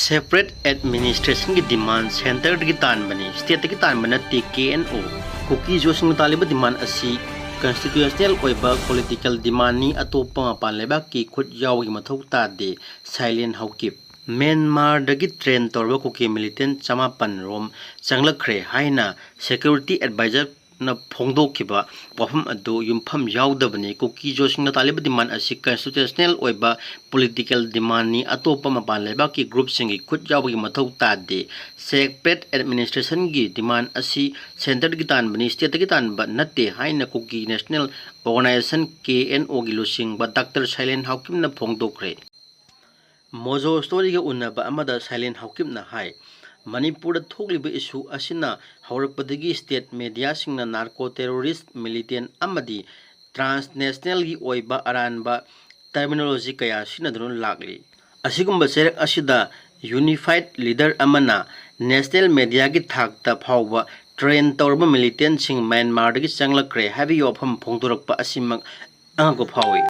Separate administration की demand center की तान बनी state की तान बना TKNO कुकी जोशिंग तालिब demand असी constitutional ओइबा political demand नि अतोपा मपान लेबा की खुद याव की मथौ तादे silent हौकिप Myanmar दगी ट्रेन तौरबा कुकी militant चमापन रोम चंगलखरे हाइना security advisor na phongdokkiba wafam adu yumpham yaudabani kuki josing talib demand asi constitutional oiba political demand ni atopa mapan leba ki group singi khut yawgi mathau tade separate administration gi demand asi center gi tan bani state gi tan ba natte haina kuki national organization KNO gi lusing ba Dr. Silent Haukim na phongdokre mojo story ga unaba amada Silent Haukim na hai Manipuri thokliba issue asina haurakpadagi state media singna narco terrorist militant amadi transnational gi oiba aranba terminology kaya sinadun lagli asigumba serek asida unified leader amana national media gi thakta phawba train tawrba militant sing Myanmar gi changlakre habi yofam phongdorakpa asimak ango phawi